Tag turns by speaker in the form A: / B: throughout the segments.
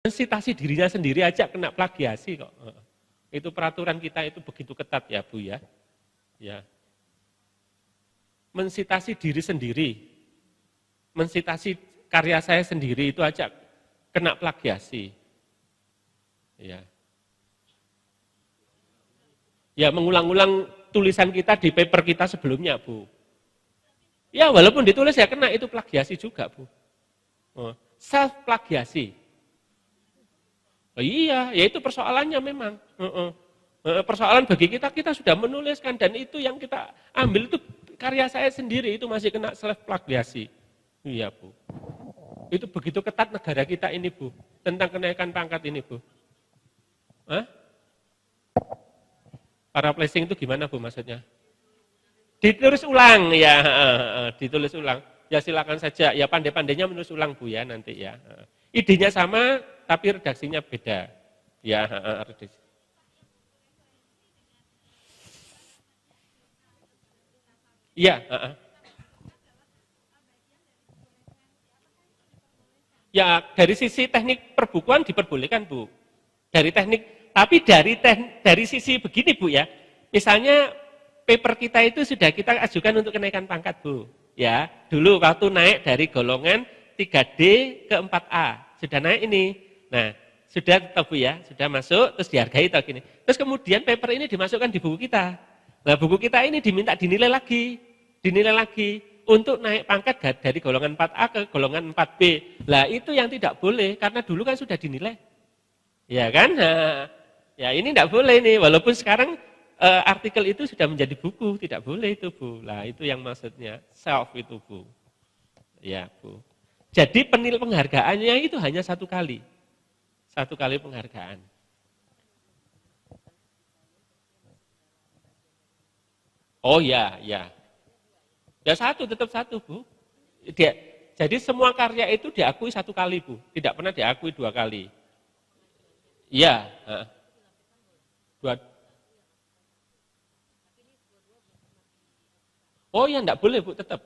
A: Mensitasi dirinya sendiri aja kena plagiasi kok. Itu peraturan kita itu begitu ketat ya Bu ya. Ya. Mensitasi diri sendiri, mensitasi karya saya sendiri itu aja kena plagiasi. Ya. Ya mengulang-ulang tulisan kita di paper kita sebelumnya Bu. Ya walaupun ditulis ya kena itu plagiasi juga Bu. Self plagiasi. Oh, iya, ya itu persoalannya memang. Persoalan bagi kita, kita sudah menuliskan dan itu yang kita ambil itu karya saya sendiri itu masih kena self plagiasi. Iya Bu. Itu begitu ketat negara kita ini Bu, tentang kenaikan pangkat ini Bu. Hah? Paraphrasing itu gimana Bu maksudnya? Ditulis ulang ya, ditulis ulang. Ya silakan saja, ya pandai-pandainya menulis ulang Bu ya nanti ya. Idenya sama, tapi redaksinya beda. Ya, redaksi. Iya, ya dari sisi teknik perbukuan diperbolehkan Bu. Dari teknik, tapi dari sisi begini Bu ya. Misalnya paper kita itu sudah kita ajukan untuk kenaikan pangkat Bu. Ya, dulu waktu naik dari golongan 3D ke 4A, sudah naik ini. Nah, sudah tahu Bu ya, sudah masuk, terus dihargai tahu gini. Terus kemudian paper ini dimasukkan di buku kita. Nah, buku kita ini diminta dinilai lagi untuk naik pangkat dari golongan 4A ke golongan 4B. Lah itu yang tidak boleh, karena dulu kan sudah dinilai. Ya kan? Nah, ya ini tidak boleh nih, walaupun sekarang artikel itu sudah menjadi buku, tidak boleh itu Bu. Lah itu yang maksudnya self itu Bu. Ya Bu. Jadi penghargaannya itu hanya satu kali penghargaan. Oh ya, ya. Ya tetap satu Bu. Jadi semua karya itu diakui satu kali Bu, tidak pernah diakui dua kali. Iya. Oh ya enggak boleh Bu, tetap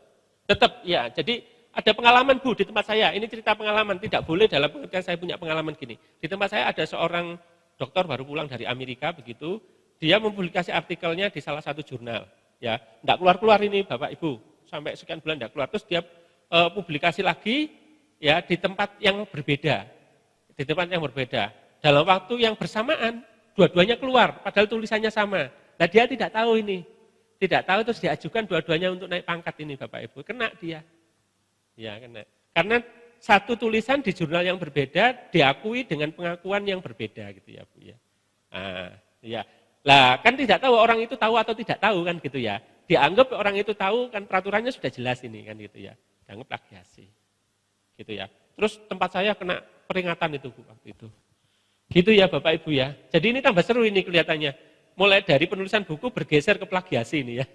A: ya. Jadi ada pengalaman Bu di tempat saya, ini cerita pengalaman, tidak boleh dalam pengertian saya punya pengalaman gini. Di tempat saya ada seorang dokter baru pulang dari Amerika begitu, dia mempublikasi artikelnya di salah satu jurnal. Ya, enggak keluar-keluar ini Bapak Ibu, sampai sekian bulan enggak keluar. Terus dia publikasi lagi ya di tempat yang berbeda. Dalam waktu yang bersamaan, dua-duanya keluar, padahal tulisannya sama. Nah dia tidak tahu ini. Tidak tahu terus diajukan dua-duanya untuk naik pangkat ini Bapak Ibu, kena dia. Ya, kena. Karena satu tulisan di jurnal yang berbeda diakui dengan pengakuan yang berbeda gitu ya Bu ya. Ya. Lah kan tidak tahu orang itu tahu atau tidak tahu kan gitu ya. Dianggap orang itu tahu kan peraturannya sudah jelas ini kan gitu ya. Dianggap plagiasi. Gitu ya. Terus tempat saya kena peringatan itu Bu waktu itu. Gitu ya Bapak Ibu ya. Jadi ini tambah seru ini kelihatannya. Mulai dari penulisan buku bergeser ke plagiasi ini ya.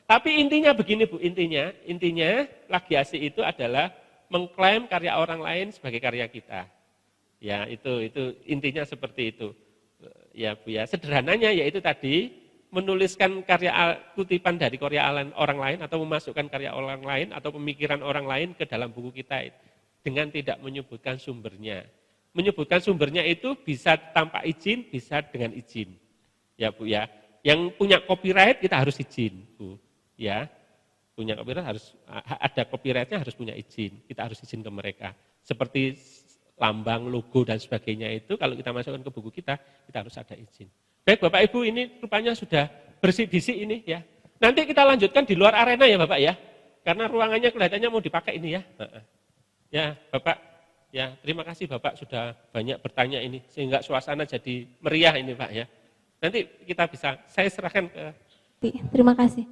A: Tapi intinya begini Bu, intinya plagiasi itu adalah mengklaim karya orang lain sebagai karya kita. Ya, itu intinya seperti itu. Ya Bu ya, sederhananya yaitu tadi menuliskan karya kutipan dari karya orang lain atau memasukkan karya orang lain atau pemikiran orang lain ke dalam buku kita dengan tidak menyebutkan sumbernya. Menyebutkan sumbernya itu bisa tanpa izin, bisa dengan izin. Ya Bu ya, yang punya copyright kita harus izin Bu. Ya, punya copyright harus ada copyrightnya harus punya izin. Kita harus izin ke mereka. Seperti lambang, logo dan sebagainya itu kalau kita masukkan ke buku kita harus ada izin. Baik Bapak Ibu, ini rupanya sudah bersih-bersih ini ya. Nanti kita lanjutkan di luar arena ya Bapak ya. Karena ruangannya kelihatannya mau dipakai ini ya. Ya Bapak, ya terima kasih Bapak sudah banyak bertanya ini sehingga suasana jadi meriah ini Pak ya. Nanti kita bisa, saya serahkan ke...
B: Terima kasih.